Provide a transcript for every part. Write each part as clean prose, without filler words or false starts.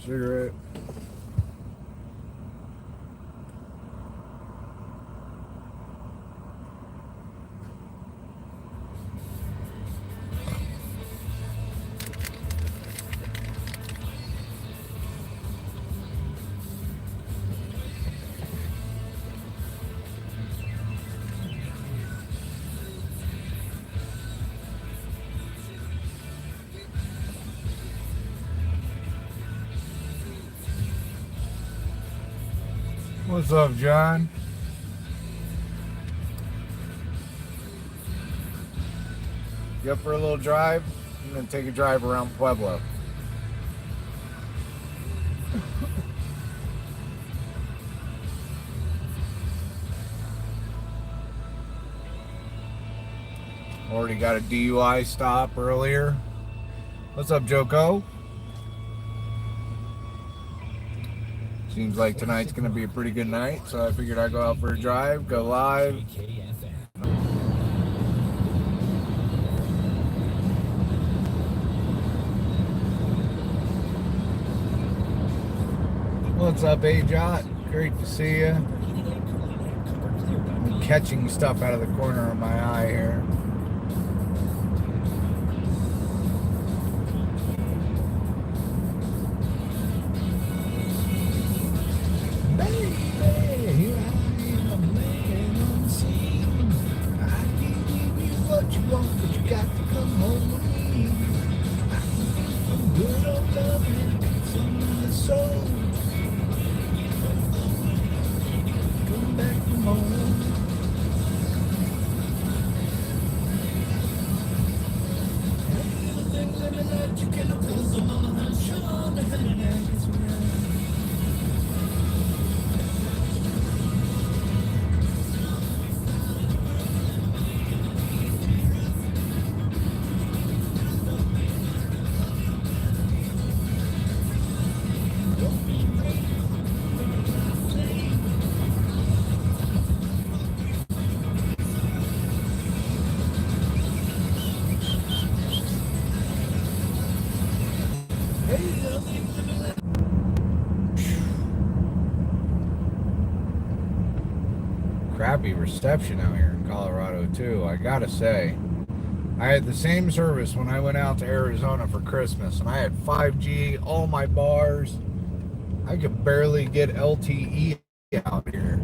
cigarette. What's up, John? You up for a little drive? I'm gonna take a drive around Pueblo. Already got a DUI stop earlier. What's up, Joko? Seems like tonight's gonna be a pretty good night, so I figured I'd go out for a drive, go live. What's up, AJot? Great to see you. I'm catching stuff out of the corner of my eye here. Crappy reception out here in Colorado too, I gotta say. I had the same service when I went out to Arizona for Christmas, and I had 5G, all my bars. I could barely get LTE out here.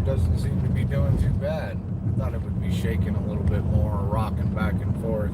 Doesn't seem to be doing too bad. I thought it would be shaking a little bit more, rocking back and forth.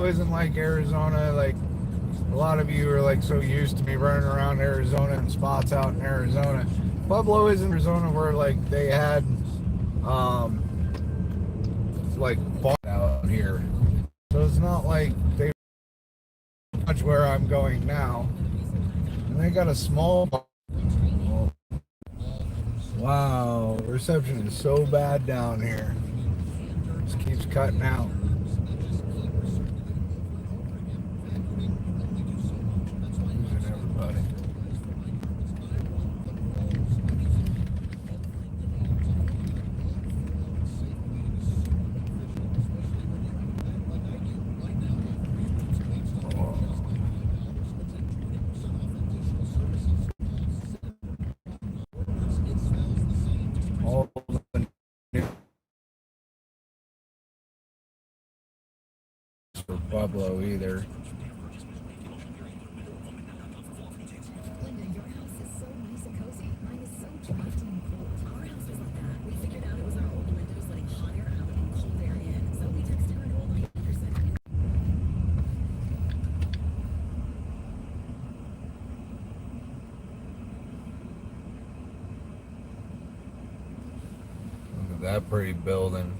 Isn't like Arizona, like a lot of you are like so used to me running around Arizona and spots out in Arizona. Pueblo isn't Arizona where like they had like bought out here, so it's not like they much where I'm going now, and they got a small. Wow, reception is so bad down here. cutting out. Losing everybody. All the news for Pueblo either. Look at that pretty building.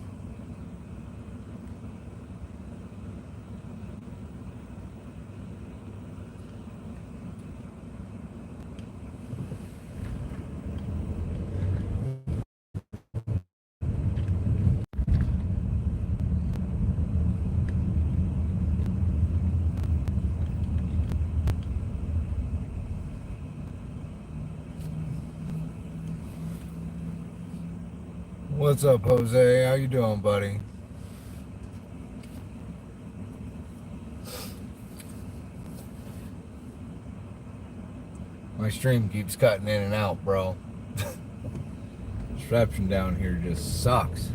What's up, Jose? How you doing, buddy? My stream keeps cutting in and out, bro. Reception down here just sucks.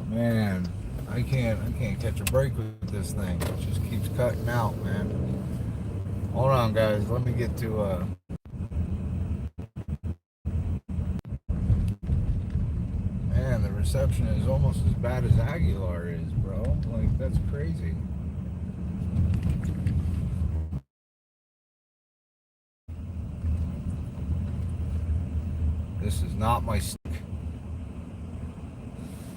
Man, I can't catch a break with this thing. It just keeps cutting out, man. Hold on, guys. Let me get to Man, the reception is almost as bad as Aguilar is, bro. Like, that's crazy. This is not my stick.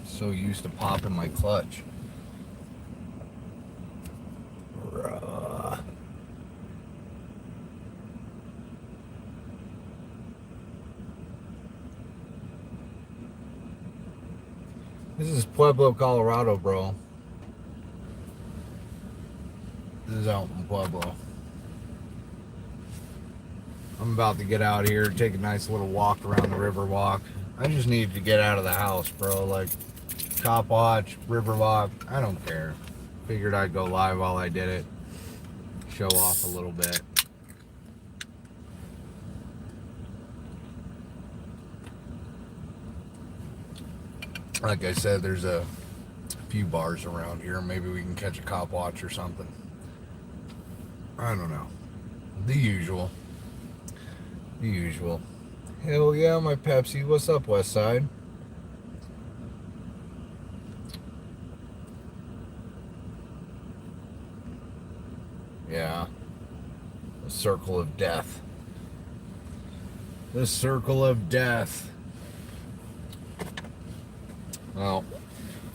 So used to popping my clutch. This is Pueblo, Colorado, bro. This is out in Pueblo. I'm about to get out here, take a nice little walk around the river walk. I just needed to get out of the house, bro. Like, cop watch, river walk, I don't care. Figured I'd go live while I did it. Show off a little bit. Like I said, there's a few bars around here. Maybe we can catch a cop watch or something. I don't know. The usual. The usual. Hell yeah, my Pepsi. What's up, West Side? Yeah. The circle of death. The circle of death. Well,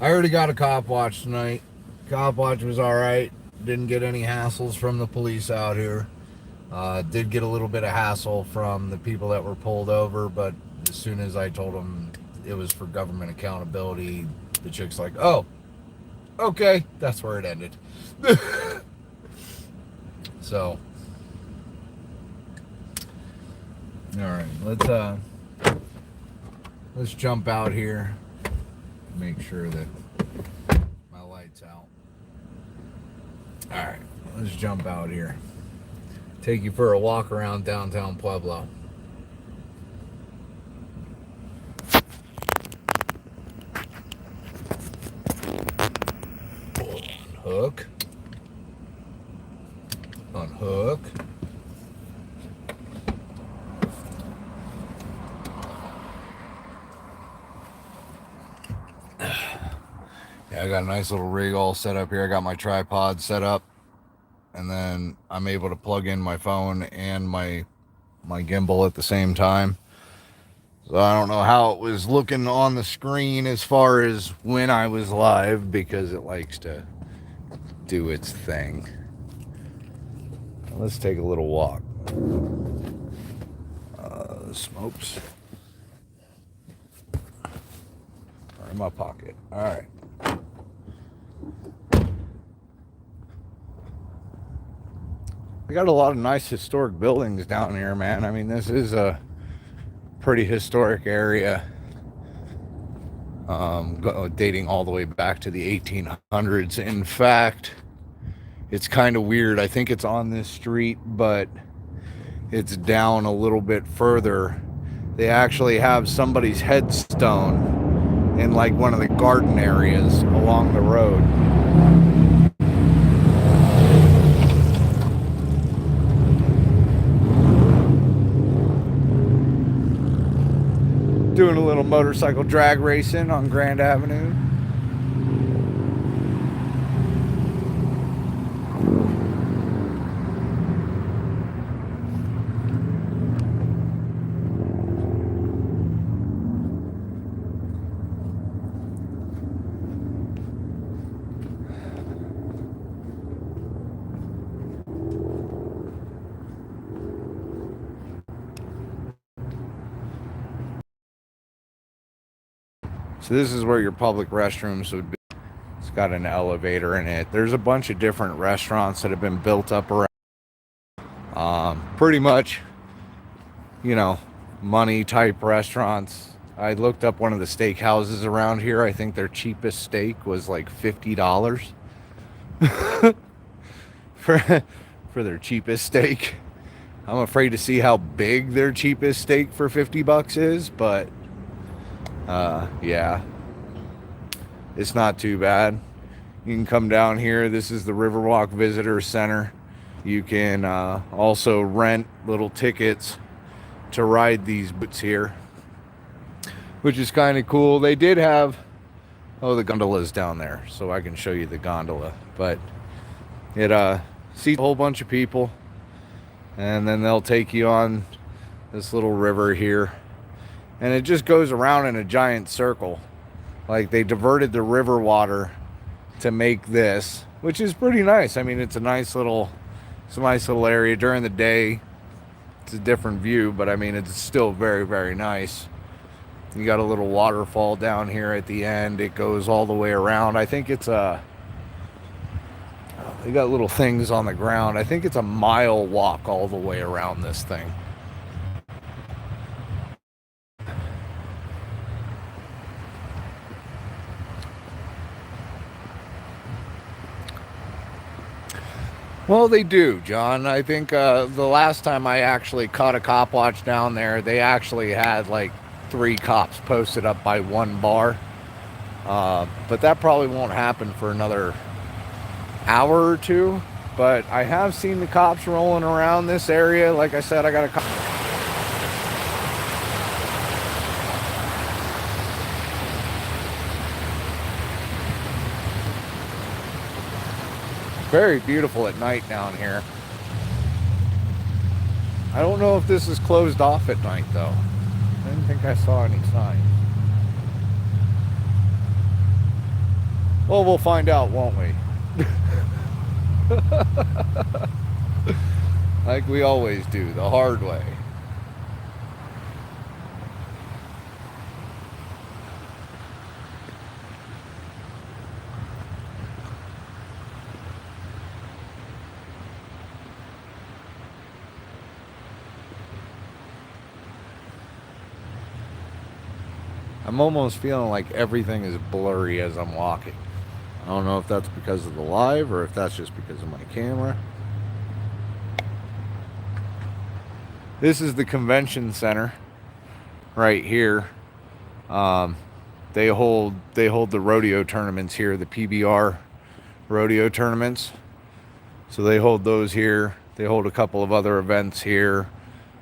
I already got a cop watch tonight. Cop watch was alright. Didn't get any hassles from the police out here. Did get a little bit of hassle from the people that were pulled over, but as soon as I told them it was for government accountability, the chick's like, oh, okay, that's where it ended. So, all right, let's jump out here. Make sure that my light's out. All right, let's jump out here. Take you for a walk around downtown Pueblo. Unhook. Unhook. Yeah, I got a nice little rig all set up here. I got my tripod set up. and then I'm able to plug in my phone and my gimbal at the same time. So I don't know how it was looking on the screen as far as when I was live, because it likes to do its thing. Let's take a little walk. Smokes are in my pocket. All right. We got a lot of nice historic buildings down here, man. I mean, this is a pretty historic area, dating all the way back to the 1800s. In fact, it's kind of weird. I think it's on this street, but it's down a little bit further. They actually have somebody's headstone in like one of the garden areas along the road. Doing a little motorcycle drag racing on Grand Avenue. So this is where your public restrooms would be. It's got an elevator in it. There's a bunch of different restaurants that have been built up around. Pretty much, you know, money type restaurants. I looked up one of the steak houses around here. I think their cheapest steak was like $50 for their cheapest steak. I'm afraid to see how big their cheapest steak for $50 is, but yeah, it's not too bad. You can come down here. This is the Riverwalk Visitor Center. You can also rent little tickets to ride these boats here, which is kind of cool. They did have, oh, the gondola's down there, so I can show you the gondola. But it seats a whole bunch of people, and then they'll take you on this little river here. And it just goes around in a giant circle. Like, they diverted the river water to make this, which is pretty nice. I mean, it's a nice little area. During the day, it's a different view, but I mean, it's still very, very nice. You got a little waterfall down here at the end. It goes all the way around. I think it's they got little things on the ground. I think it's a mile walk all the way around this thing. Well, they do, John. I think the last time I actually caught a cop watch down there, they actually had like 3 cops posted up by one bar. But that probably won't happen for another hour or two. But I have seen the cops rolling around this area. Like I said, I got a cop. Very beautiful at night down here. I don't know if this is closed off at night though. I didn't think I saw any signs. Well, we'll find out, won't we? Like we always do, the hard way. I'm almost feeling like everything is blurry as I'm walking. I don't know if that's because of the live or if that's just because of my camera. This is the convention center right here. They hold the rodeo tournaments here, the PBR rodeo tournaments. So they hold those here. They hold a couple of other events here.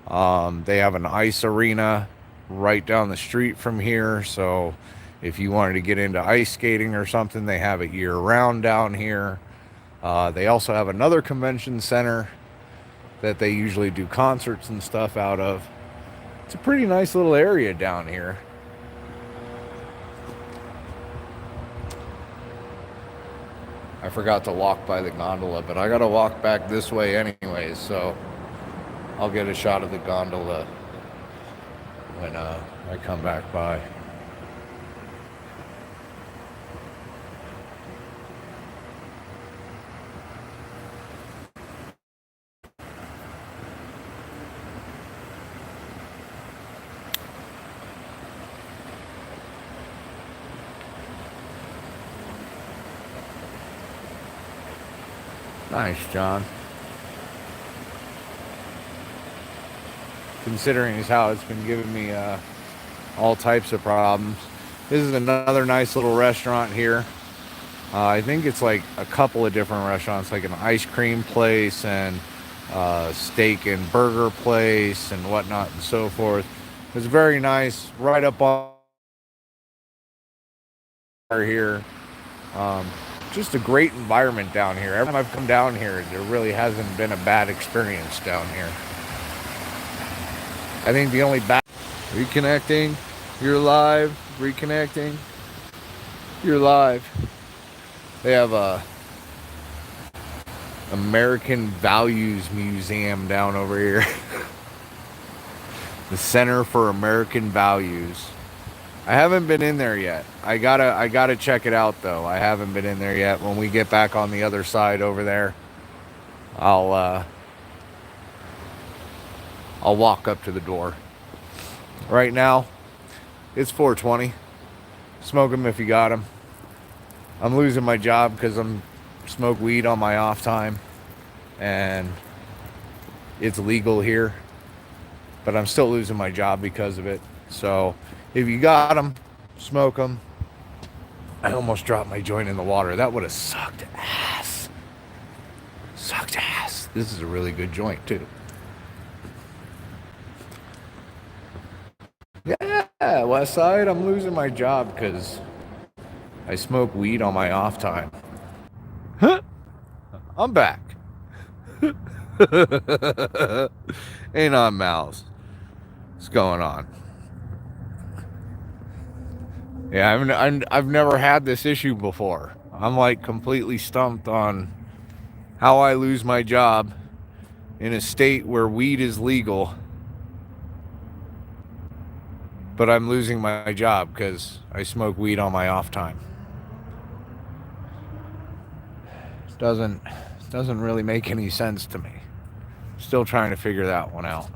They have an ice arena right down the street from here. So if you wanted to get into ice skating or something, they have it year round down here. They also have another convention center that they usually do concerts and stuff out of. It's a pretty nice little area down here. I forgot to walk by the gondola, but I gotta walk back this way anyways, so I'll get a shot of the gondola when I come back by. Nice, John. Considering as how it's been giving me all types of problems. This is another nice little restaurant here. I think it's like a couple of different restaurants, like an ice cream place and steak and burger place and whatnot and so forth. It's very nice, right up on here. Just a great environment down here. Every time I've come down here, there really hasn't been a bad experience down here. I think the only bad... Reconnecting. You're live. Reconnecting. You're live. They have a American Values Museum down over here. The Center for American Values. I haven't been in there yet. I gotta check it out though. I haven't been in there yet. When we get back on the other side over there, I'll walk up to the door. Right now, it's 4:20. Smoke them if you got them. I'm losing my job because I'm smoke weed on my off time, and it's legal here. But I'm still losing my job because of it. So if you got them, smoke them. I almost dropped my joint in the water. That would have sucked ass. Sucked ass. This is a really good joint too. Yeah, West Side, I'm losing my job because I smoke weed on my off time. Huh? I'm back. Ain't on mouse. What's going on? Yeah, I've never had this issue before. I'm like completely stumped on how I lose my job in a state where weed is legal, but I'm losing my job because I smoke weed on my off time. Doesn't really make any sense to me. Still trying to figure that one out.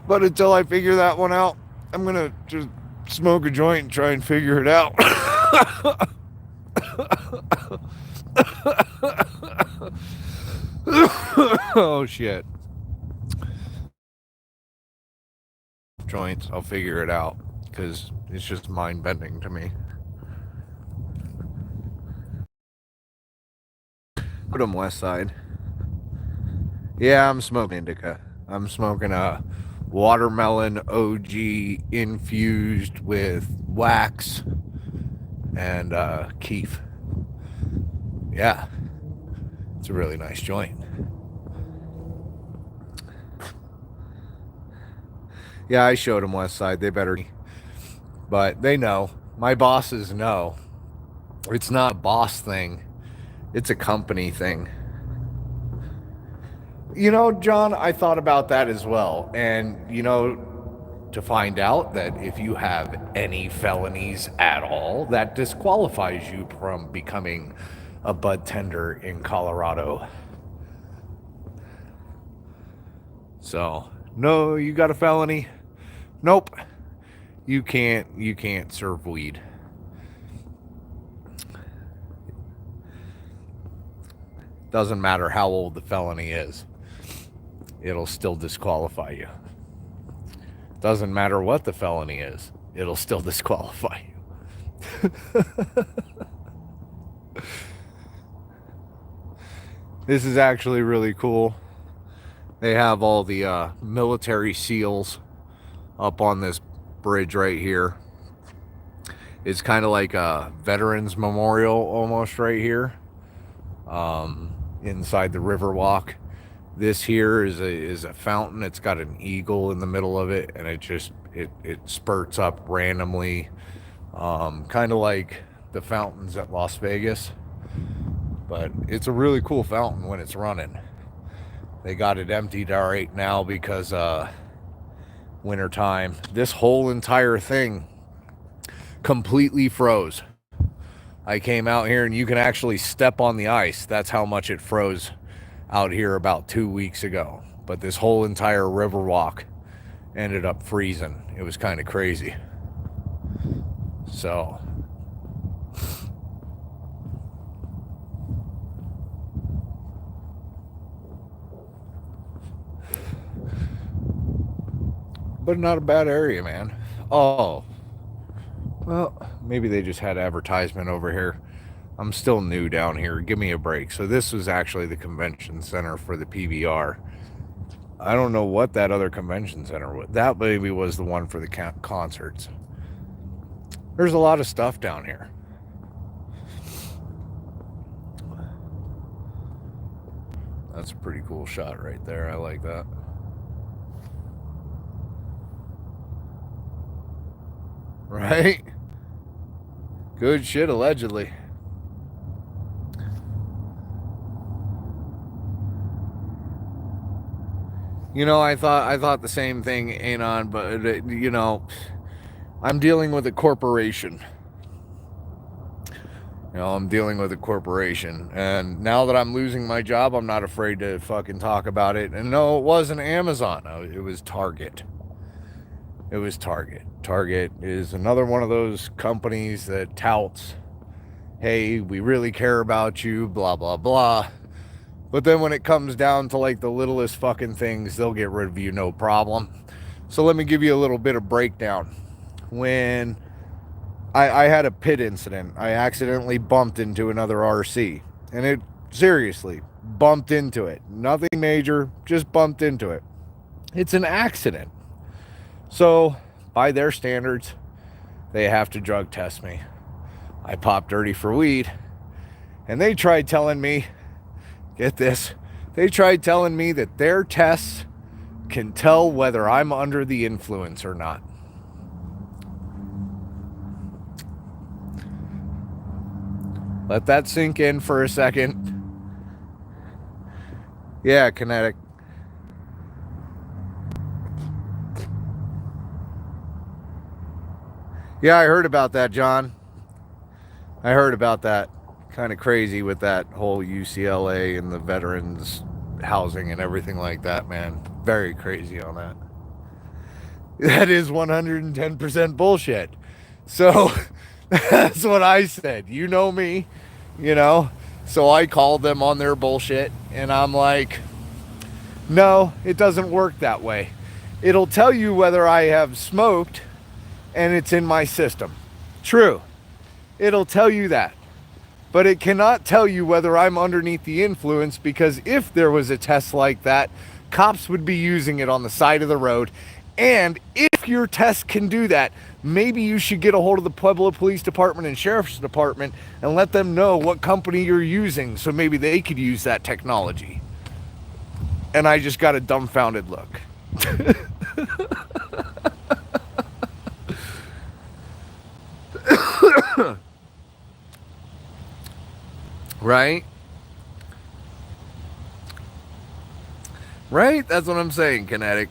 But until I figure that one out, I'm gonna just smoke a joint and try and figure it out. Oh shit. Joints, I'll figure it out because it's just mind bending to me. Put them West Side. Yeah, I'm smoking indica. I'm smoking a watermelon OG infused with wax and keef. Yeah, it's a really nice joint. Yeah, I showed them West Side. They better, but they know. My bosses know. It's not a boss thing. It's a company thing. You know, John, I thought about that as well. And, you know, to find out that if you have any felonies at all, that disqualifies you from becoming a bud tender in Colorado. So, no, you got a felony? Nope. You can't serve weed. Doesn't matter how old the felony is. It'll still disqualify you. Doesn't matter what the felony is. It'll still disqualify you. This is actually really cool. They have all the military seals up on this bridge right here. It's kind of like a veterans memorial almost right here, inside the river walk. This here is a fountain. It's got an eagle in the middle of it, and it spurts up randomly, kind of like the fountains at Las Vegas. But it's a really cool fountain when it's running. They got it emptied right now because winter time. This whole entire thing completely froze. I came out here and you can actually step on the ice. That's how much it froze out here about 2 weeks ago. But this whole entire river walk ended up freezing. It was kind of crazy. So but not a bad area, man. Oh, well, maybe they just had advertisement over here. I'm still new down here. Give me a break. So this was actually the convention center for the PBR. I don't know what that other convention center was. That maybe was the one for the concerts. There's a lot of stuff down here. That's a pretty cool shot right there. I like that. Right? Good shit, allegedly. You know, I thought the same thing, Anon, but you know, I'm dealing with a corporation. You know, I'm dealing with a corporation, and now that I'm losing my job, I'm not afraid to fucking talk about it. And no, it wasn't Amazon. It was Target. It was Target. Target is another one of those companies that touts, hey, we really care about you, blah, blah, blah. But then when it comes down to like the littlest fucking things, they'll get rid of you, no problem. So let me give you a little bit of breakdown. When I had a pit incident, I accidentally bumped into another RC. And it, seriously, bumped into it. Nothing major, just bumped into it. It's an accident. So, by their standards, they have to drug test me. I popped dirty for weed. And they tried telling me, get this, they tried telling me that their tests can tell whether I'm under the influence or not. Let that sink in for a second. Yeah, kinetic. Yeah, I heard about that, John. I heard about that. Kind of crazy with that whole UCLA and the veterans housing and everything like that, man. Very crazy on that. That is 110% bullshit. So that's what I said. You know me, you know. So I called them on their bullshit, and I'm like, no, it doesn't work that way. It'll tell you whether I have smoked and it's in my system. True. It'll tell you that. But it cannot tell you whether I'm underneath the influence, because if there was a test like that, cops would be using it on the side of the road. And if your test can do that, maybe you should get a hold of the Pueblo Police Department and Sheriff's Department and let them know what company you're using, so maybe they could use that technology. And I just got a dumbfounded look. Right? Right? That's what I'm saying, Kinetic.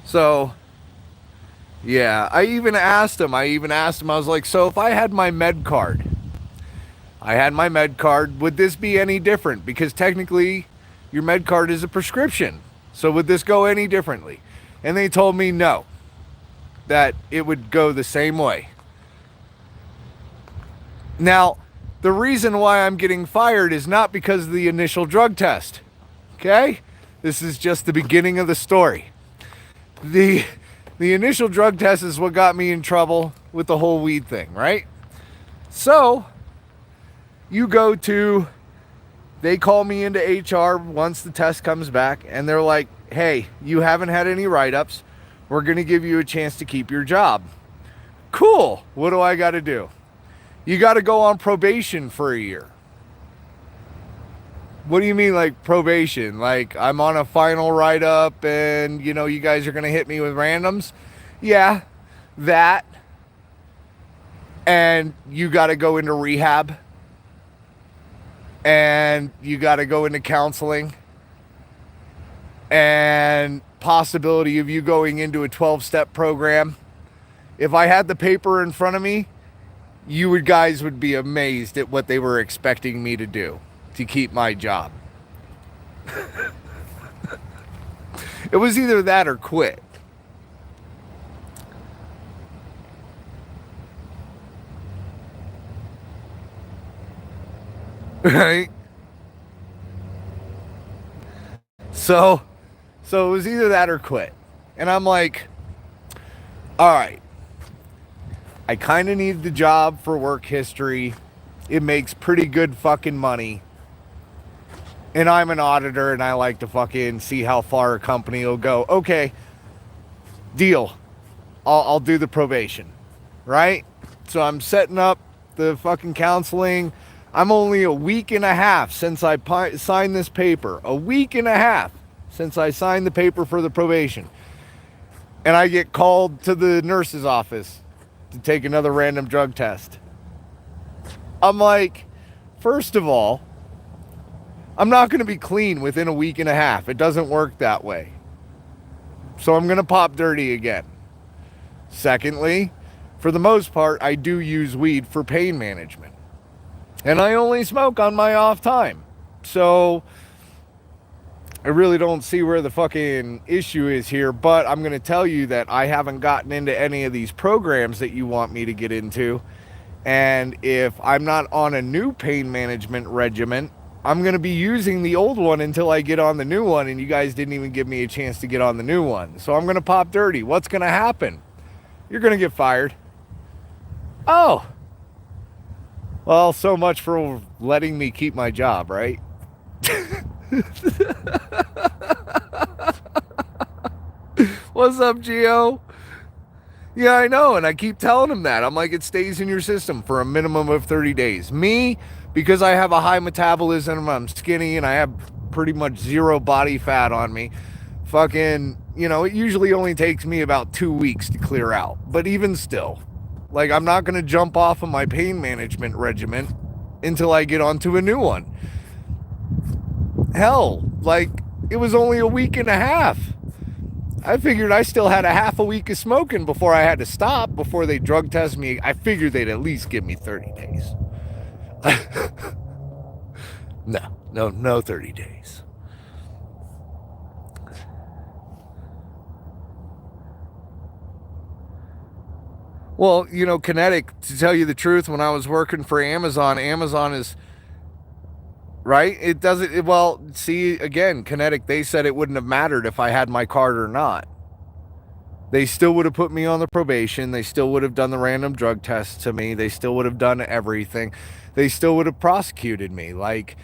So, yeah, I even asked him, I was like, so if I had my med card, would this be any different? Because technically, your med card is a prescription. So would this go any differently? And they told me no, that it would go the same way. Now, the reason why I'm getting fired is not because of the initial drug test. Okay? This is just the beginning of the story. The initial drug test is what got me in trouble with the whole weed thing, right? So, they call me into HR once the test comes back, and they're like, hey, you haven't had any write-ups. We're going to give you a chance to keep your job. Cool. What do I got to do? You got to go on probation for a year. What do you mean, like probation? Like I'm on a final write-up and, you know, you guys are going to hit me with randoms? Yeah, that. And you got to go into rehab. And you got to go into counseling. And possibility of you going into a 12-step program. If I had the paper in front of me, you guys would be amazed at what they were expecting me to do to keep my job. It was either that or quit. Right? So it was either that or quit. And I'm like, all right. I kind of need the job for work history. It makes pretty good fucking money. And I'm an auditor and I like to fucking see how far a company will go. Okay, deal. I'll do the probation, right? So I'm setting up the fucking counseling. I'm only a week and a half since I signed this paper. A week and a half since I signed the paper for the probation. And I get called to the nurse's office to take another random drug test. I'm like, first of all, I'm not going to be clean within a week and a half. It doesn't work that way. So I'm going to pop dirty again. Secondly, for the most part, I do use weed for pain management. And I only smoke on my off time. So I really don't see where the fucking issue is here. But I'm going to tell you that I haven't gotten into any of these programs that you want me to get into. And if I'm not on a new pain management regimen, I'm going to be using the old one until I get on the new one. And you guys didn't even give me a chance to get on the new one. So I'm going to pop dirty. What's going to happen? You're going to get fired. Oh. Well, so much for letting me keep my job, right? What's up, Gio? Yeah, I know, and I keep telling him that. I'm like, it stays in your system for a minimum of 30 days. Me, because I have a high metabolism, I'm skinny, and I have pretty much zero body fat on me. Fucking, you know, it usually only takes me about 2 weeks to clear out. But even still, like, I'm not going to jump off of my pain management regimen until I get onto a new one. Hell, like, it was only a week and a half. I figured I still had a half a week of smoking before I had to stop, before they drug test me. I figured they'd at least give me 30 days. No 30 days. Well, you know, Kinetic, to tell you the truth, when I was working for Amazon is, right? It doesn't, well, see, again, Kinetic, they said it wouldn't have mattered if I had my card or not. They still would have put me on the probation. They still would have done the random drug tests to me. They still would have done everything. They still would have prosecuted me. Like,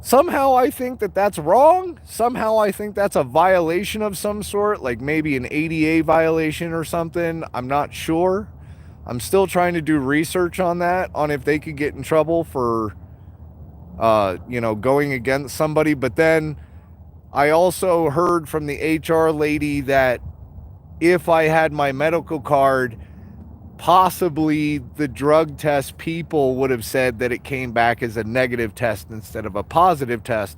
somehow I think that that's wrong. Somehow I think that's a violation of some sort, like maybe an ADA violation or something. I'm not sure. I'm still trying to do research on that, on if they could get in trouble for, you know, going against somebody. But then I also heard from the HR lady that if I had my medical card, possibly the drug test people would have said that it came back as a negative test instead of a positive test,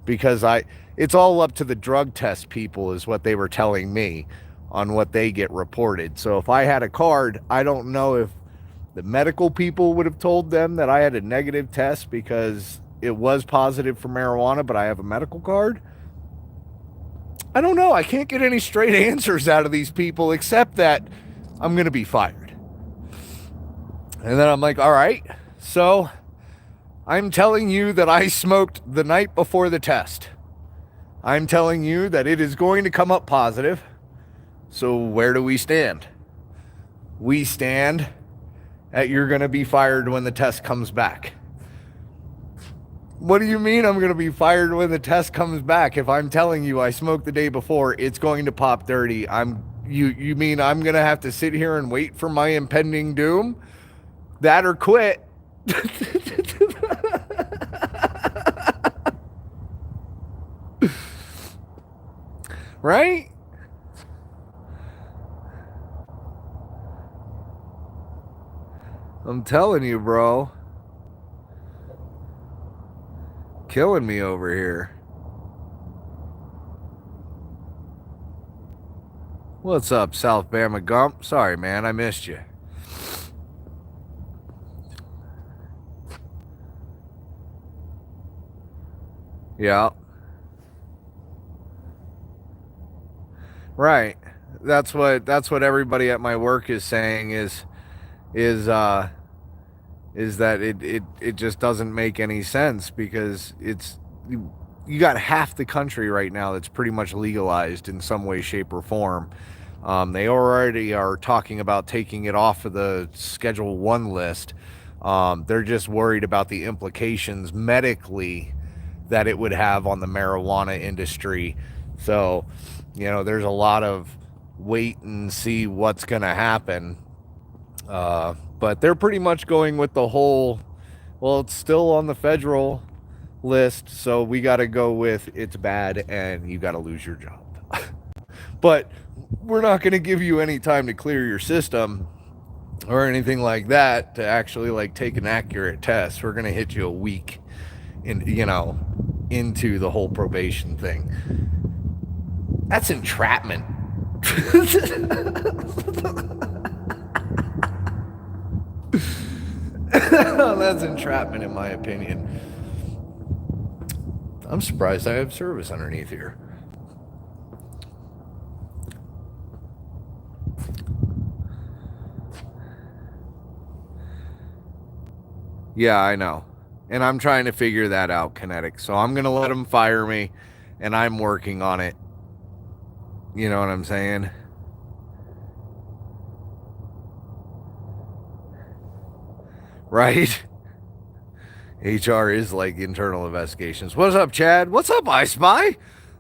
because it's all up to the drug test people is what they were telling me on what they get reported. So if I had a card, I don't know if the medical people would have told them that I had a negative test because it was positive for marijuana, but I have a medical card. I don't know. I can't get any straight answers out of these people except that I'm going to be fired. And then I'm like, all right, so I'm telling you that I smoked the night before the test. I'm telling you that it is going to come up positive. So where do we stand? We stand at you're going to be fired when the test comes back. What do you mean I'm going to be fired when the test comes back? If I'm telling you I smoked the day before, it's going to pop 30. You mean I'm going to have to sit here and wait for my impending doom? That or quit. Right? I'm telling you, bro. Killing me over here. What's up, South Bama Gump? Sorry, man, I missed you. Yeah. Right. That's what everybody at my work is saying is uh is that it just doesn't make any sense because you got half the country right now that's pretty much legalized in some way, shape, or form. They already are talking about taking it off of the Schedule 1 list. They're just worried about the implications medically that it would have on the marijuana industry. So, there's a lot of wait and see what's going to happen. But they're pretty much going with the whole, well, it's still on the federal list, so we got to go with it's bad and you got to lose your job. But we're not going to give you any time to clear your system or anything like that to actually like take an accurate test. We're going to hit you a week into the whole probation thing. That's entrapment. That's entrapment in my opinion. I'm surprised I have service underneath here. Yeah, I know. And I'm trying to figure that out, Kinetic. So I'm going to let them fire me, and I'm working on it. You know what I'm saying? Right? HR is like internal investigations. What's up, Chad? What's up, I Spy?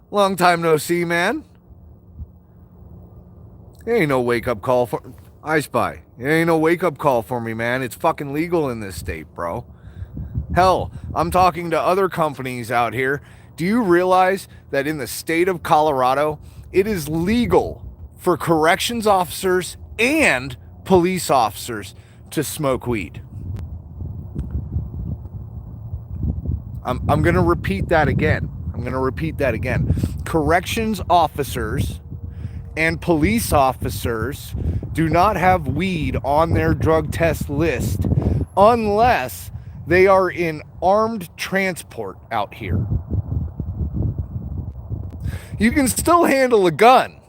Long time no see, man. It ain't no wake-up call for... I Spy. It ain't no wake-up call for me, man. It's fucking legal in this state, bro. Hell, I'm talking to other companies out here. Do you realize that in the state of Colorado, it is legal for corrections officers and police officers to smoke weed? I'm going to repeat that again. Corrections officers and police officers do not have weed on their drug test list unless they are in armed transport out here. You can still handle a gun,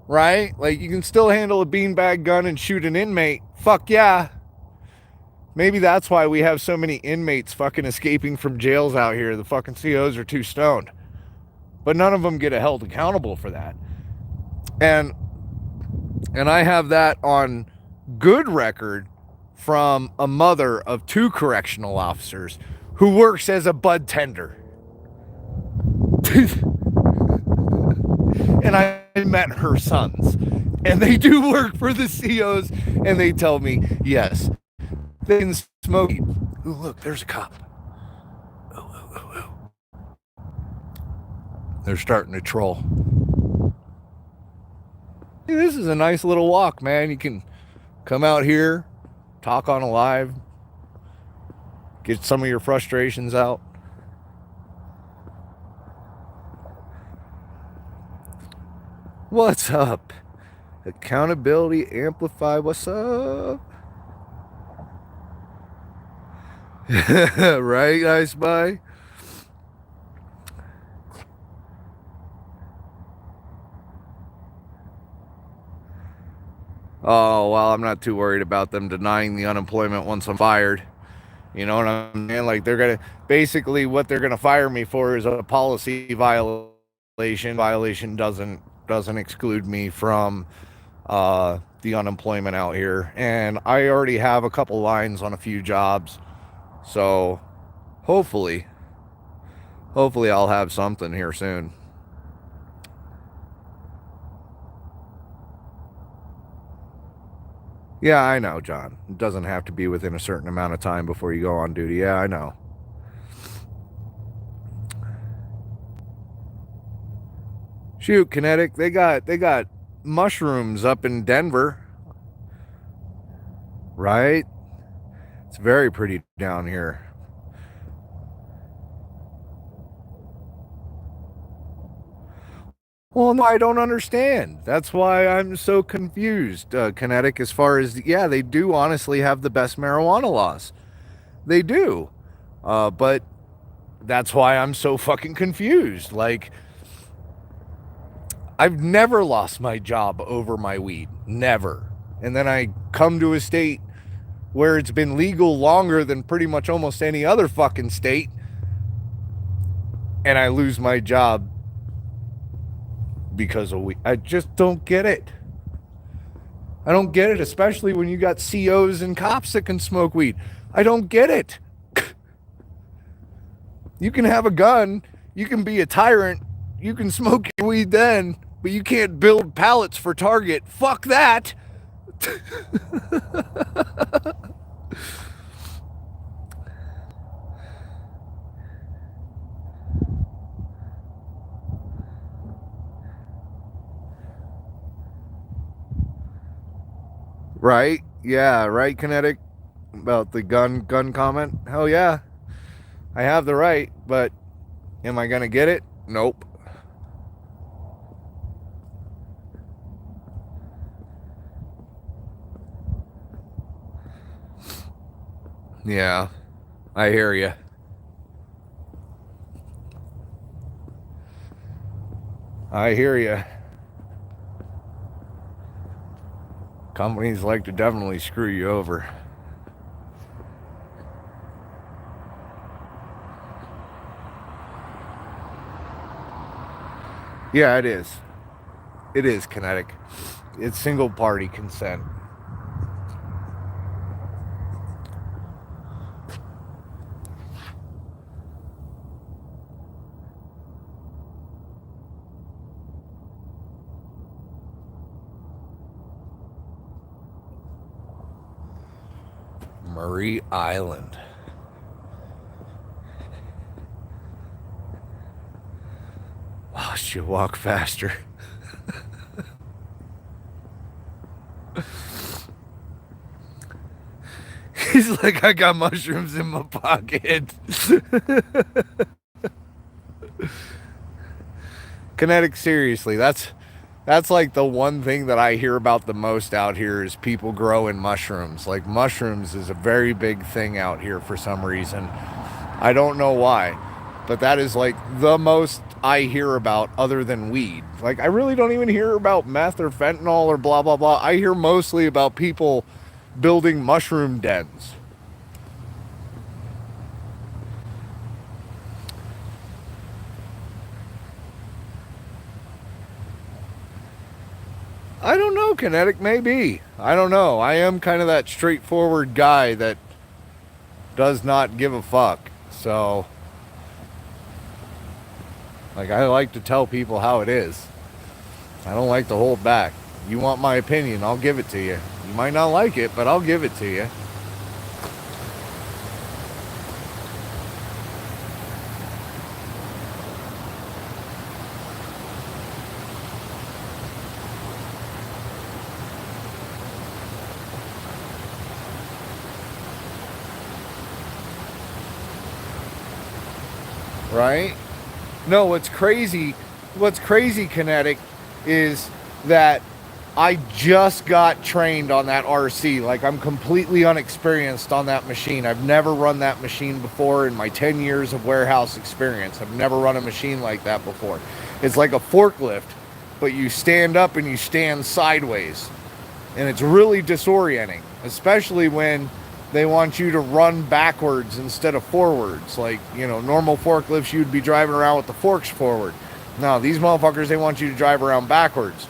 right? Like you can still handle a beanbag gun and shoot an inmate. Fuck yeah. Maybe that's why we have so many inmates fucking escaping from jails out here. The fucking COs are too stoned. But none of them get held accountable for that. And I have that on good record from a mother of 2 correctional officers who works as a bud tender. And I met her sons. And they do work for the COs. And they tell me, yes, they can smoke. Ooh, look, there's a cop. Ooh. They're starting to troll. Hey, this is a nice little walk, man. You can come out here, talk on a live, get some of your frustrations out. What's up? Accountability Amplify, what's up? Right, I Spy? Oh, well, I'm not too worried about them denying the unemployment once I'm fired. You know what I mean? Like they're going to, basically what they're going to fire me for is a policy violation. Violation doesn't exclude me from the unemployment out here. And I already have a couple lines on a few jobs. So hopefully Hopefully I'll have something here soon. Yeah, I know, John. It doesn't have to be within a certain amount of time before you go on duty. Yeah, I know. Shoot, Kinetic, they got mushrooms up in Denver. Right? It's very pretty down here. Well, no, I don't understand. That's why I'm so confused, Kinetic, as far as, yeah, they do honestly have the best marijuana laws. They do. But that's why I'm so fucking confused. Like, I've never lost my job over my weed. Never. And then I come to a state where it's been legal longer than pretty much almost any other fucking state, and I lose my job because of weed. I just don't get it. I don't get it, especially when you got COs and cops that can smoke weed. I don't get it. You can have a gun, you can be a tyrant, you can smoke your weed then, but you can't build pallets for Target. Fuck that. Right? Yeah, right, Kinetic? About the gun comment? Hell yeah. I have the right, but am I gonna get it? Nope. Yeah, I hear you. I hear you. Companies like to definitely screw you over. Yeah, it is. It is, Kinetic. It's single party consent. Murray Island. Wow, she walk faster. He's like, I got mushrooms in my pocket. Kinetic, seriously, that's like the one thing that I hear about the most out here is people growing mushrooms. Like, mushrooms is a very big thing out here for some reason. I don't know why, but that is like the most I hear about other than weed. Like, I really don't even hear about meth or fentanyl or blah, blah, blah. I hear mostly about people building mushroom dens. I don't know, Kinetic, maybe. I don't know. I am kind of that straightforward guy that does not give a fuck. So, like, I like to tell people how it is. I don't like to hold back. You want my opinion, I'll give it to you. You might not like it, but I'll give it to you. Right? No, what's crazy, Kinetic, is that I just got trained on that RC. Like, I'm completely unexperienced on that machine. I've never run that machine before in my 10 years of warehouse experience. I've never run a machine like that before. It's like a forklift, but you stand up and you stand sideways. And it's really disorienting, especially when they want you to run backwards instead of forwards. Like, normal forklifts, you'd be driving around with the forks forward. No, these motherfuckers, they want you to drive around backwards.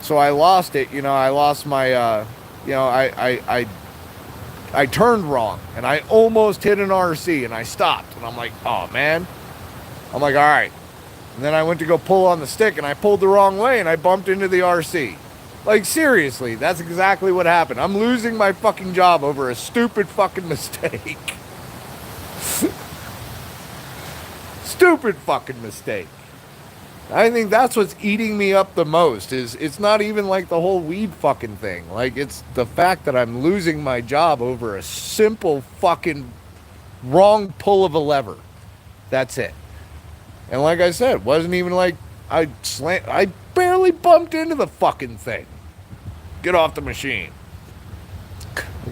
So I lost it. I lost my, I turned wrong and I almost hit an RC and I stopped. And I'm like, oh man. I'm like, all right. And then I went to go pull on the stick, and I pulled the wrong way, and I bumped into the RC. Like, seriously, that's exactly what happened. I'm losing my fucking job over a stupid fucking mistake. Stupid fucking mistake. I think that's what's eating me up the most is it's not even like the whole weed fucking thing. Like, it's the fact that I'm losing my job over a simple fucking wrong pull of a lever. That's it. And like I said, it wasn't even like I barely bumped into the fucking thing. Get off the machine.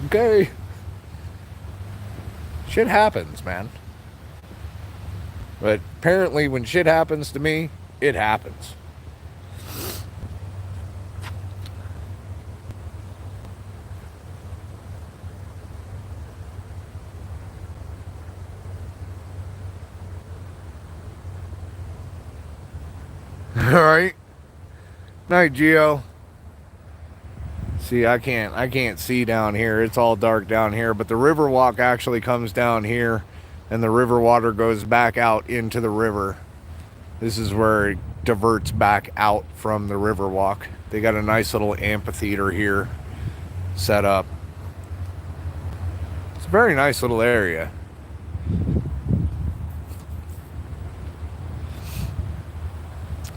Okay. Shit happens, man. But apparently when shit happens to me, it happens. All right. Night, Geo. See, I can't see down here. It's all dark down here, but the river walk actually comes down here and the river water goes back out into the river. This is where it diverts back out from the river walk. They got a nice little amphitheater here set up. It's a very nice little area.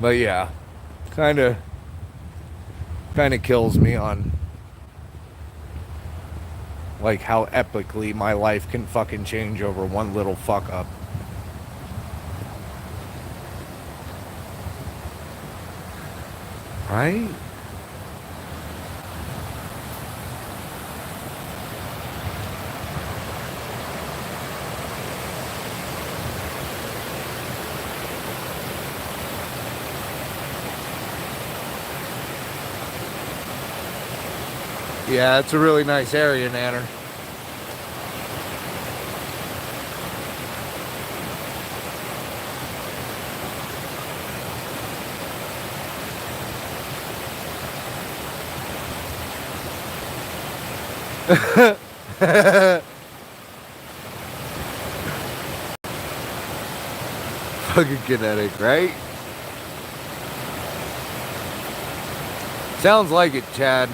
But yeah, kind of kills me on like how epically my life can fucking change over one little fuck up. Right? Yeah, it's a really nice area, Nanner. Fucking kinetic, right? Sounds like it, Chad.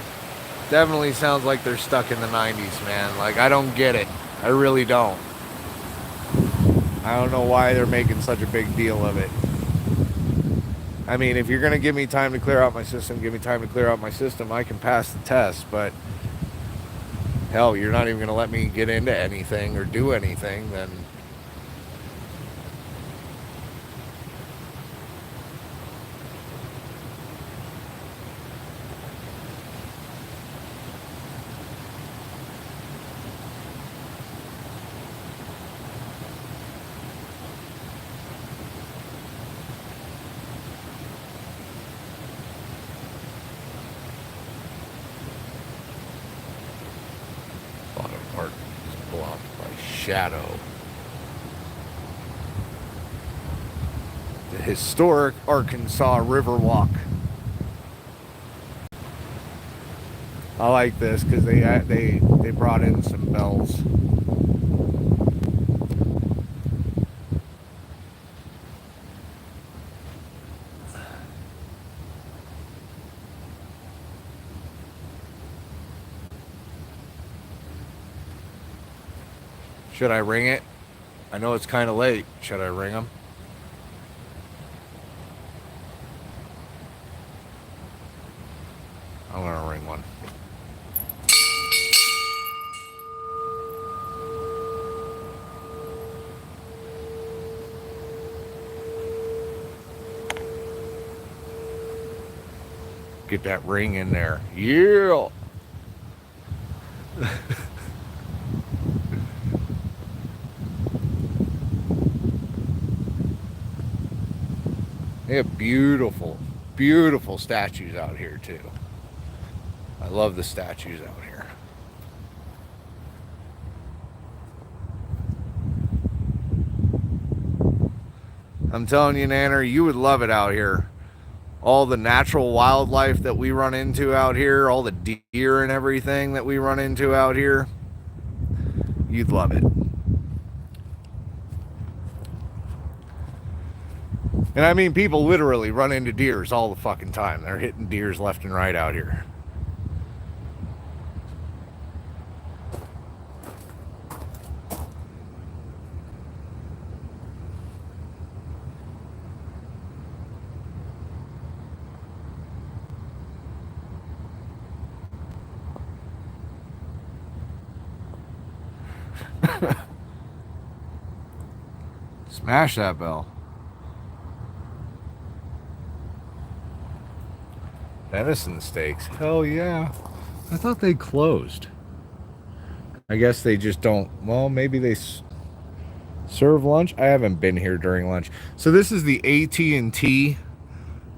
Definitely sounds like they're stuck in the 90s, man. Like, I don't get it. I really don't. I don't know why they're making such a big deal of it. I mean, if you're going to give me time to clear out my system, give me time to clear out my system. I can pass the test, but hell, you're not even going to let me get into anything or do anything, then bottom part is blocked by shadow. The historic Arkansas Riverwalk. I like this because they brought in some bells. Should I ring it? I know it's kind of late. Should I ring them? I'm gonna ring one. Get that ring in there. Yeah. They have beautiful, beautiful statues out here too. I love the statues out here. I'm telling you, Nanner, you would love it out here. All the natural wildlife that we run into out here, all the deer and everything that we run into out here, you'd love it. And I mean, people literally run into deers all the fucking time. They're hitting deers left and right out here. Smash that bell. Venison steaks. Hell yeah. I thought they closed. I guess they just don't. Well, maybe they serve lunch. I haven't been here during lunch. So this is the AT&T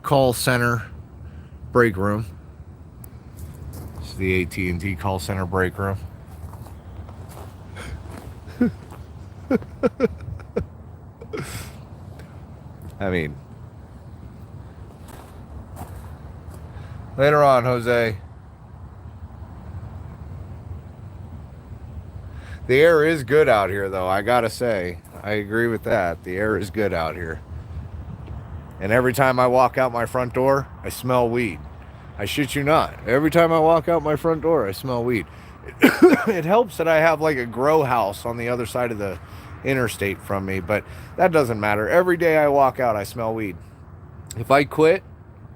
call center break room. This is the AT&T call center break room. I mean, later on, Jose. The air is good out here, though, I gotta say. I agree with that. The air is good out here. And every time I walk out my front door, I smell weed. I shit you not. Every time I walk out my front door, I smell weed. It helps that I have like a grow house on the other side of the interstate from me, but that doesn't matter. Every day I walk out, I smell weed. If I quit,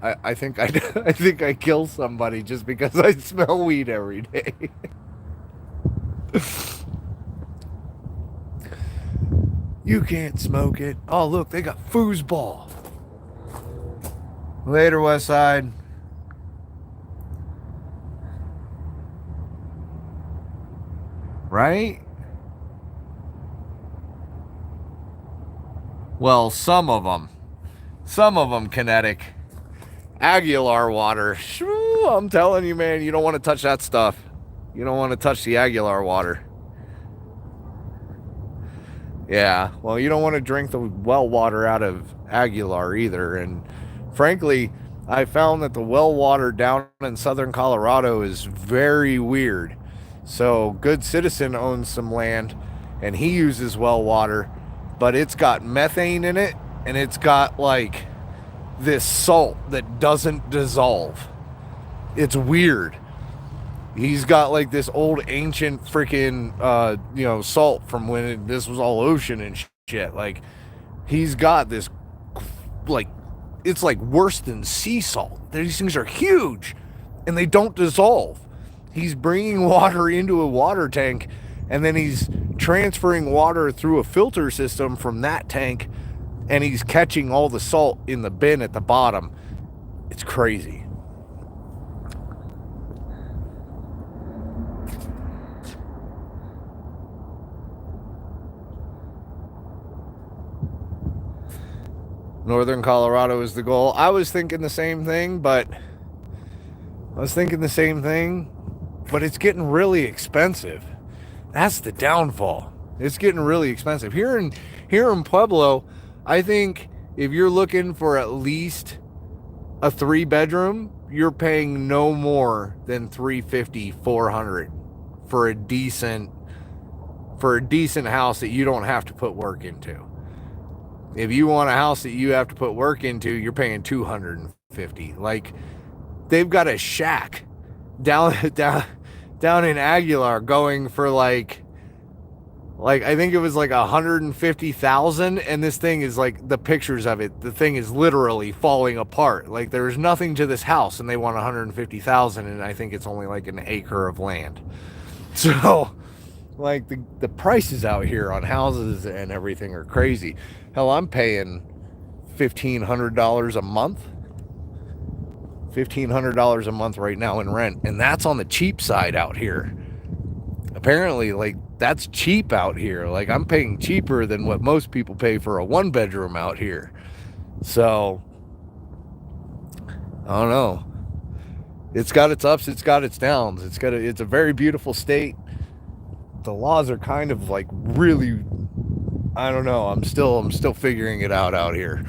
I think I think I kill somebody just because I smell weed every day. You can't smoke it. Oh, look, they got foosball. Later, West Side. Right? Well, some of them. Some of them kinetic. Aguilar water. Shoo, I'm telling you, man, you don't want to touch that stuff. You don't want to touch the Aguilar water. Yeah, well, you don't want to drink the well water out of Aguilar either. And frankly, I found that the well water down in southern Colorado is very weird. So, Good Citizen owns some land, and he uses well water, but it's got methane in it, and it's got like this salt that doesn't dissolve. It's weird. He's got like this old ancient freaking salt from when this was all ocean and shit. Like, he's got this, like, it's like worse than sea salt. These things are huge and they don't dissolve. He's bringing water into a water tank, and then he's transferring water through a filter system from that tank, and he's catching all the salt in the bin at the bottom. It's crazy. Northern Colorado is the goal. I was thinking the same thing, but it's getting really expensive. That's the downfall. It's getting really expensive. Here in Pueblo, I think if you're looking for at least a 3-bedroom, you're paying no more than $350, $400 for a decent house that you don't have to put work into. If you want a house that you have to put work into, you're paying $250. Like, they've got a shack down in Aguilar going for like I think it was like $150,000, and this thing is like, the pictures of it, the thing is literally falling apart. Like, there's nothing to this house, and they want $150,000, and I think it's only like an acre of land. So, like, the prices out here on houses and everything are crazy. Hell, I'm paying $1,500 a month. $1,500 a month right now in rent, and that's on the cheap side out here. Apparently, like, that's cheap out here. Like, I'm paying cheaper than what most people pay for a 1-bedroom out here. So, I don't know. It's got its ups, it's got its downs. It's a very beautiful state. The laws are kind of like really, I don't know. I'm still figuring it out here.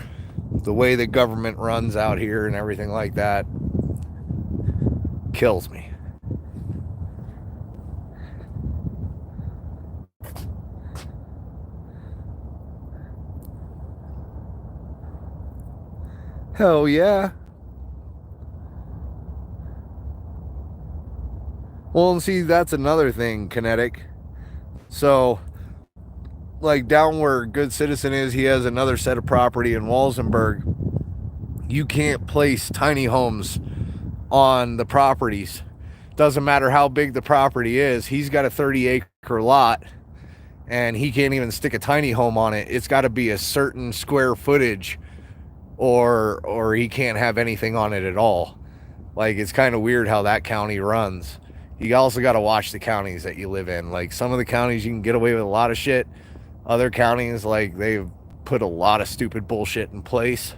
The way the government runs out here and everything like that kills me. Hell yeah. Well, and see, that's another thing, Kinetic. So, like down where Good Citizen is, he has another set of property in Walsenburg. You can't place tiny homes on the properties. Doesn't matter how big the property is. He's got a 30-acre lot, and he can't even stick a tiny home on it. It's got to be a certain square footage, or he can't have anything on it at all. Like, it's kind of weird how that county runs. You also got to watch the counties that you live in. Like, some of the counties you can get away with a lot of shit. Other counties, like, they've put a lot of stupid bullshit in place.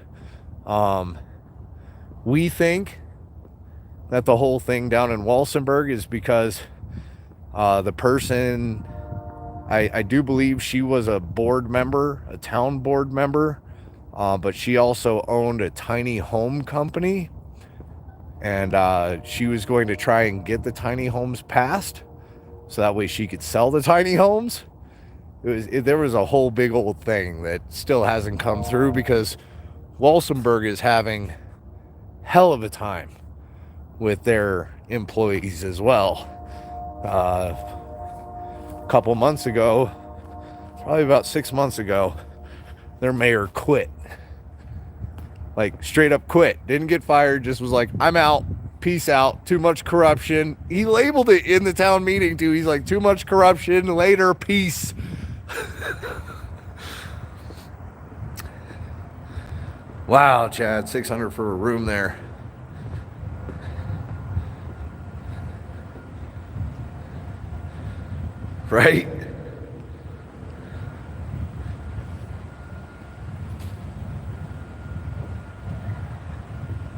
We think that the whole thing down in Walsenburg is because the person, I do believe she was a board member, a town board member, but she also owned a tiny home company, and she was going to try and get the tiny homes passed so that way she could sell the tiny homes. There was a whole big old thing that still hasn't come through because Walsenburg is having hell of a time with their employees as well. A couple months ago, probably about 6 months ago, their mayor quit. Like, straight up quit. Didn't get fired, just was like, I'm out, peace out, too much corruption. He labeled it in the town meeting too. He's like, too much corruption, later, peace. Wow, Chad, 600 for a room there. Right?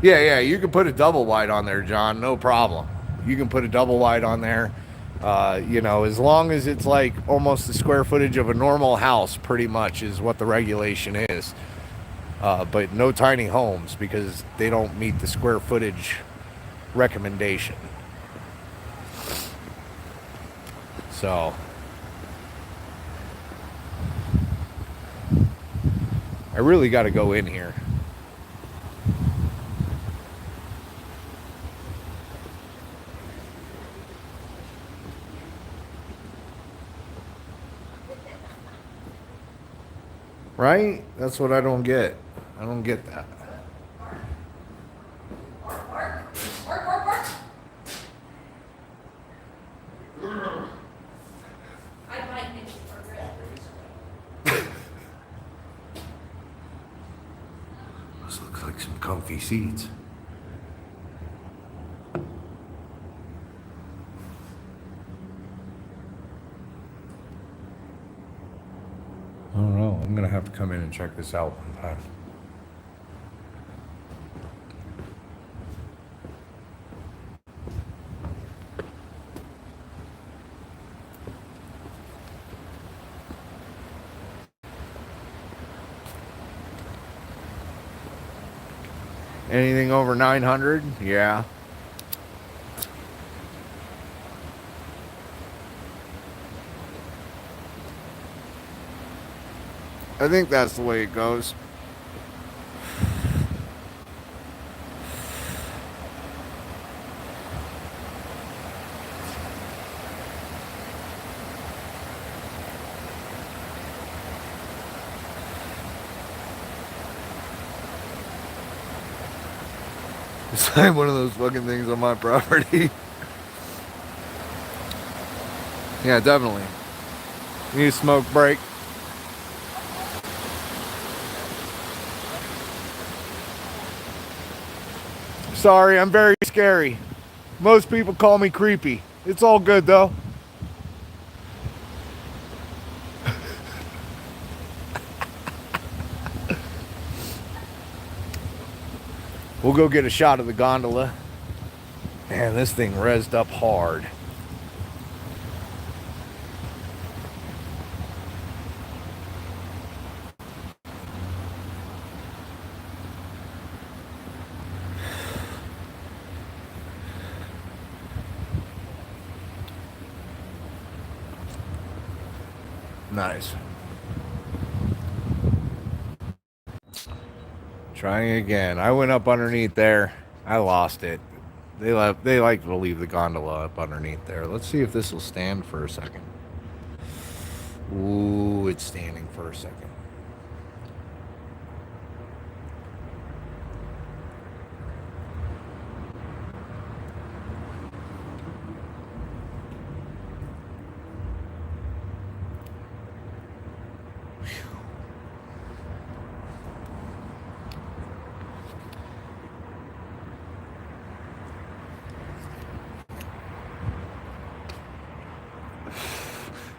Yeah, you can put a double wide on there, John, no problem. You can put a double wide on there. As long as it's like almost the square footage of a normal house, pretty much is what the regulation is. But no tiny homes because they don't meet the square footage recommendation. So I really got to go in here. Right? That's what I don't get. I don't get that. This looks like some comfy seats. I don't know. I'm gonna have to come in and check this out one time. Anything over 900? Yeah. I think that's the way it goes. It's like one of those fucking things on my property. Yeah, definitely. Need a smoke break. Sorry, I'm very scary. Most people call me creepy. It's all good though. We'll go get a shot of the gondola. Man, this thing rezzed up hard. Nice. Trying again. I went up underneath there. I lost it. They like to leave the gondola up underneath there. Let's see if this will stand for a second. Ooh, it's standing for a second.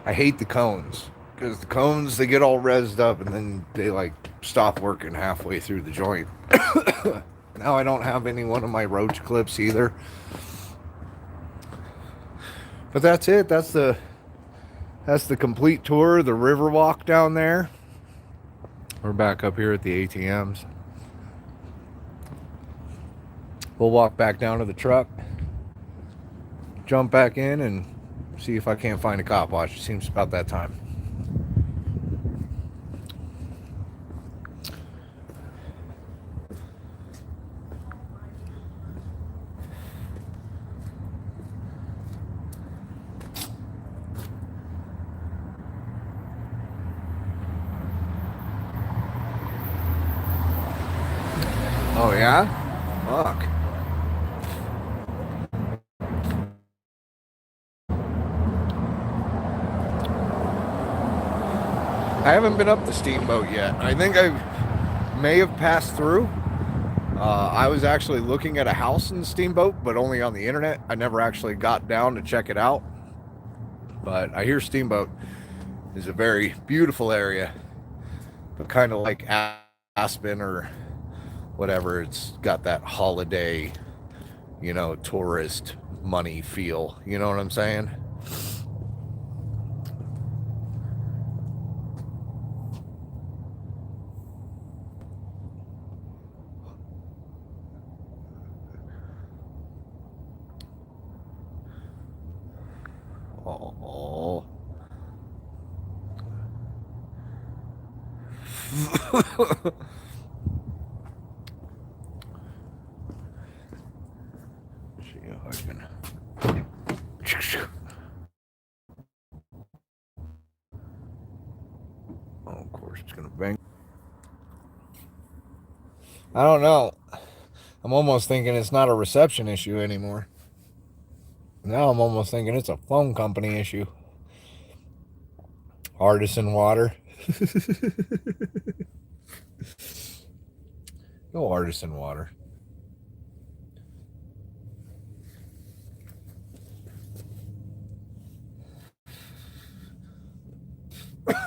I hate the cones because the cones, they get all rezzed up and then they like stop working halfway through the joint. Now I don't have any one of my roach clips either. But that's it. That's the complete tour, the river walk down there. We're back up here at the ATMs. We'll walk back down to the truck, jump back in, and see if I can't find a cop watch. It seems about that time. Oh yeah? Fuck. I haven't been up the Steamboat yet. I think I may have passed through. I was actually looking at a house in the Steamboat, but only on the internet. I never actually got down to check it out. But I hear Steamboat is a very beautiful area, but kind of like Aspen or whatever. It's got that holiday, tourist money feel. You know what I'm saying? Oh. See if I can. Oh, of course it's gonna bang. I don't know. I'm almost thinking it's not a reception issue anymore. Now I'm almost thinking it's a phone company issue. Artisan water. No artisan water. All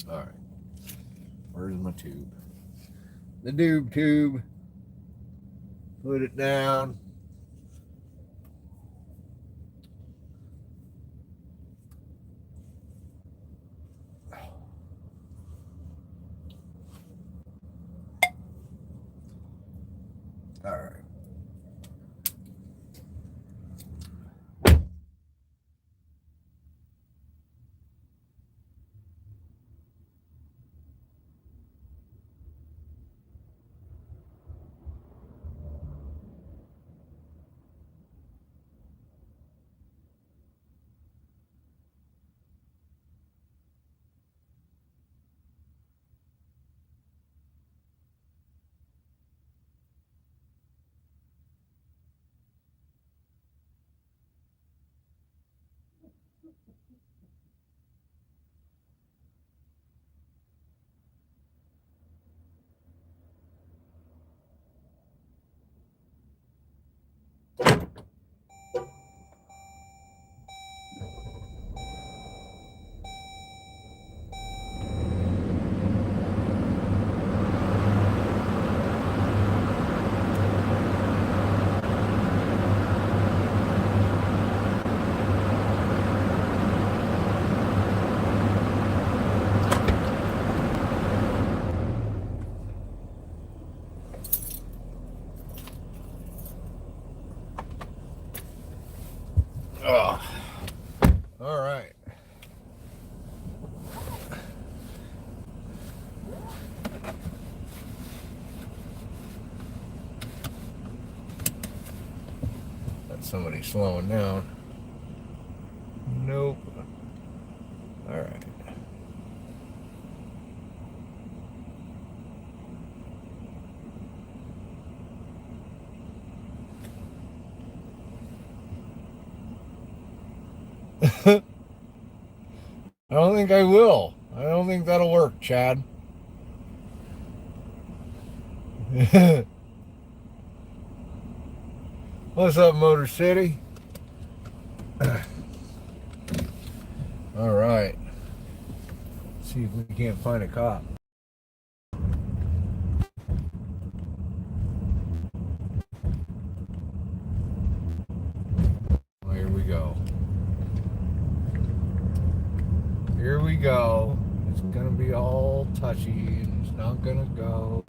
right. Where's my tube? The noob tube. Put it down. All right. Oh. All right. somebody slowing down. Nope. All right. I don't think I will. I don't think that'll work, Chad. What's up, Motor City? All right. Let's see if we can't find a cop. Well, here we go. Here we go. It's gonna be all touchy and it's not gonna go.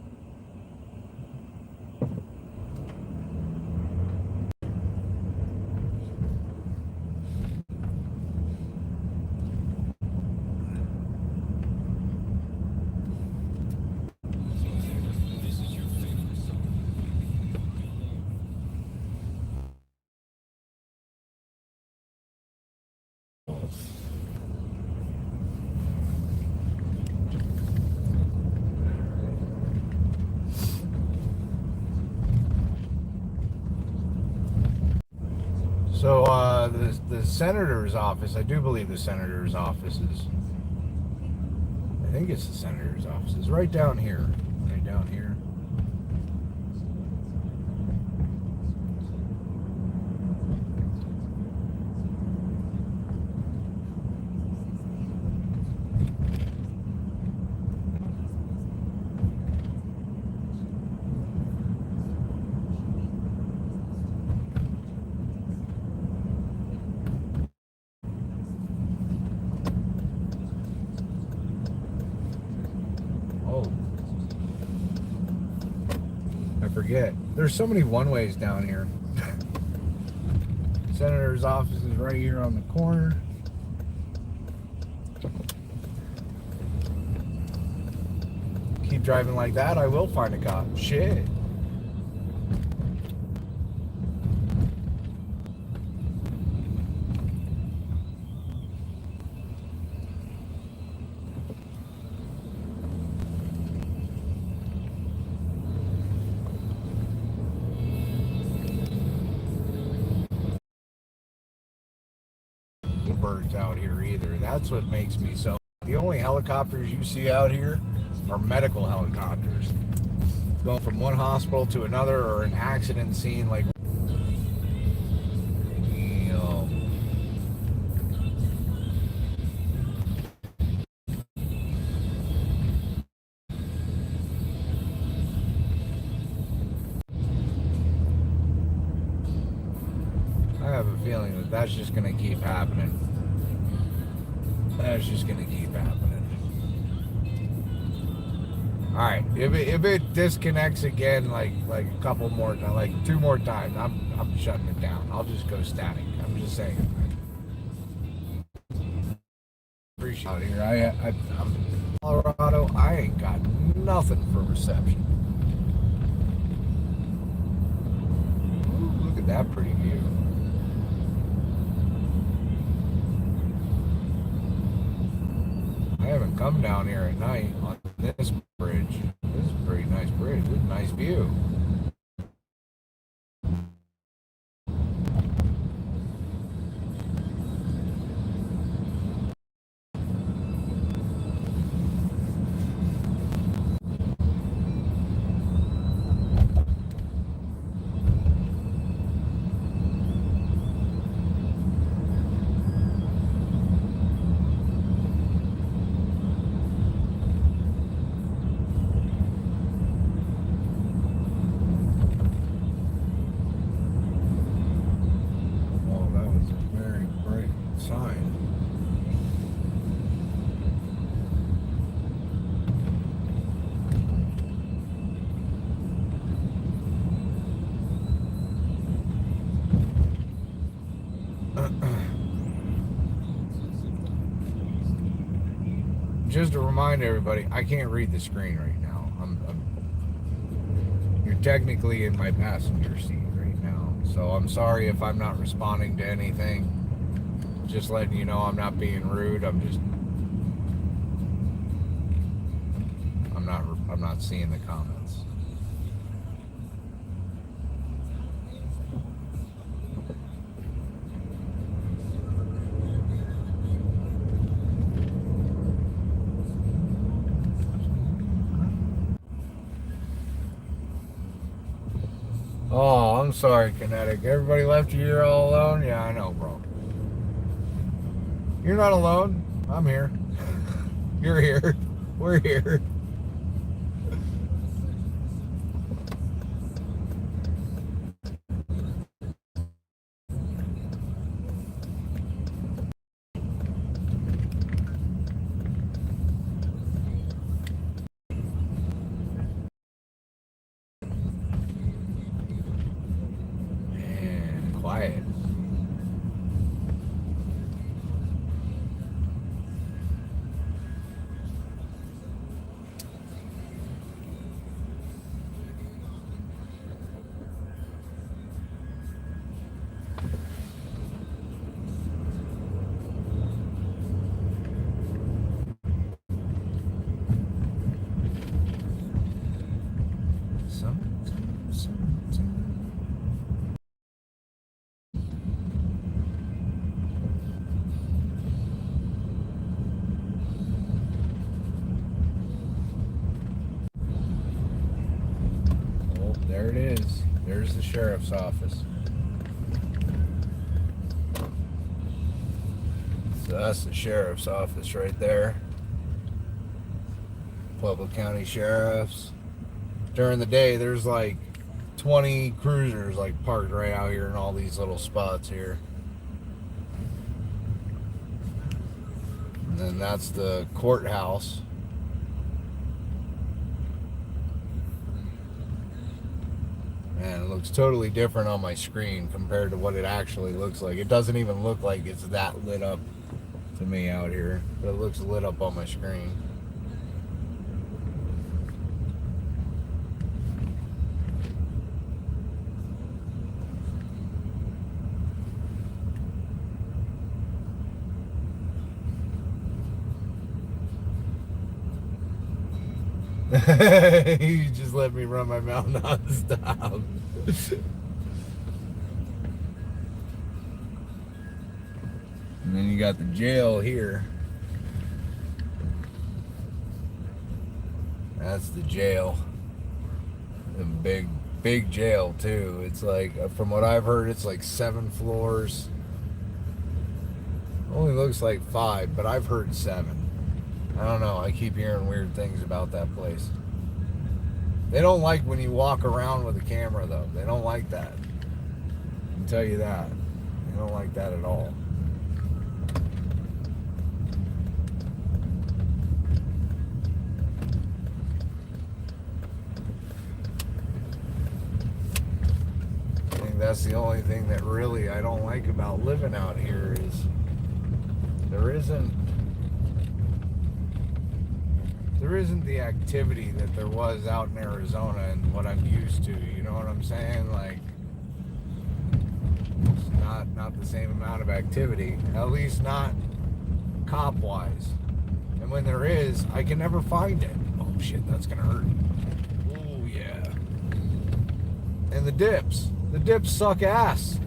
So the senator's office, I do believe the senator's office is, I think it's the senator's office, is right down here. Right down here. Forget. There's so many one-ways down here. Senator's office is right here on the corner. Keep driving like that, I will find a cop. Shit. Birds out here either. That's what makes me so. The only helicopters you see out here are medical helicopters, going from one hospital to another, or an accident scene. Like, you know, I have a feeling that that's just going to keep happening. That's just gonna keep happening. All right, if it disconnects again, like a couple more, like 2 more times, I'm shutting it down. I'll just go static. I'm just saying. Appreciate it here. I'm in Colorado. I ain't got nothing for reception. Ooh, look at that pretty view. I haven't come down here at night on this bridge. This is a pretty nice bridge. This is a nice view. Just to remind everybody, I can't read the screen right now. You're technically in my passenger seat right now, So I'm sorry if I'm not responding to anything. Just letting you know I'm not being rude. I'm not seeing the comments. Oh, I'm sorry, Kinetic. Everybody left you here all alone? Yeah, I know, bro. You're not alone. I'm here. You're here. We're here. Man, quiet. Oh, there it is. There's the sheriff's office. So that's the sheriff's office right there. Pueblo County Sheriff's. During the day, there's like 20 cruisers like parked right out here in all these little spots here. And then that's the courthouse. Man, it looks totally different on my screen compared to what it actually looks like. It doesn't even look like it's that lit up to me out here, but it looks lit up on my screen. You just let me run my mouth nonstop. And then you got the jail here. That's the jail. A big jail too. It's like, from what I've heard, it's like 7 floors. Only looks like 5, but I've heard 7. I don't know. I keep hearing weird things about that place. They don't like when you walk around with a camera, though. They don't like that. I can tell you that. They don't like that at all. I think that's the only thing that really I don't like about living out here is there isn't the activity that there was out in Arizona and what I'm used to. You know what I'm saying? Like, it's not the same amount of activity, at least not cop-wise. And when there is, I can never find it. Oh shit, that's gonna hurt. Oh yeah. And the dips suck ass.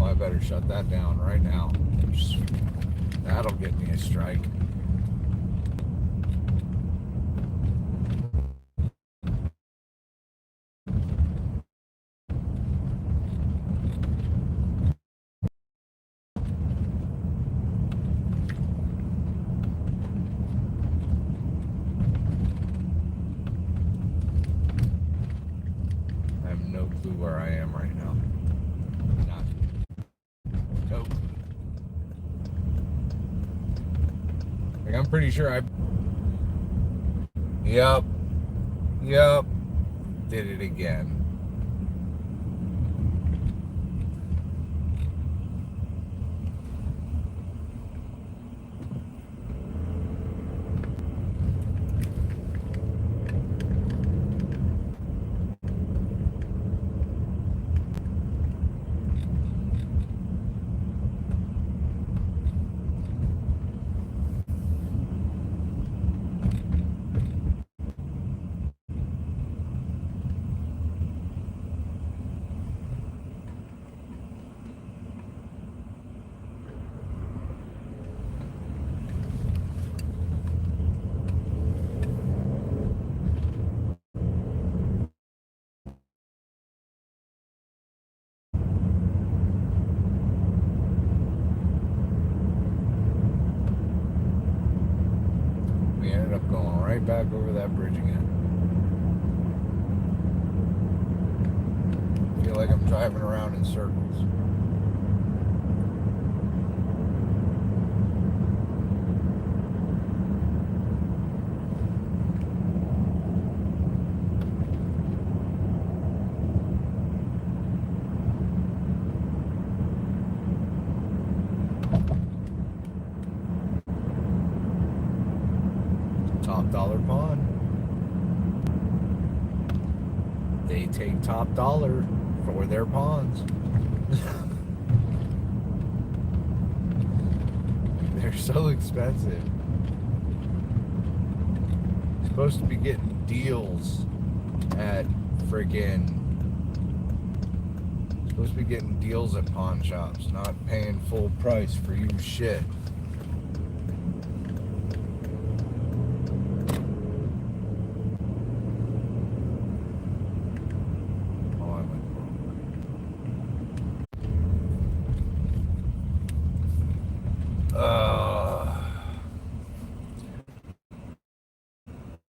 I better shut that down right now. That'll get me a strike. I have no clue where I am right now. Nope. Like, I'm pretty sure Yep. Did it again. right back over that bridge again. I feel like I'm driving around in circles. Top dollar pawn. They take top dollar for their pawns. They're so expensive. Supposed to be getting deals at friggin' supposed to be getting deals at pawn shops, not paying full price for used shit.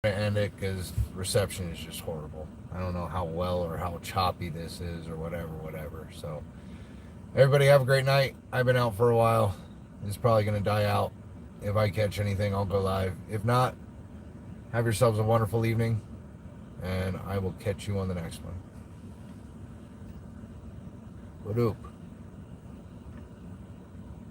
End it because reception is just horrible. I don't know how well or how choppy this is or whatever. So everybody have a great night. I've been out for a while. It's probably going to die out. If I catch anything, I'll go live. If not, have yourselves a wonderful evening, and I will catch you on the next one. What up?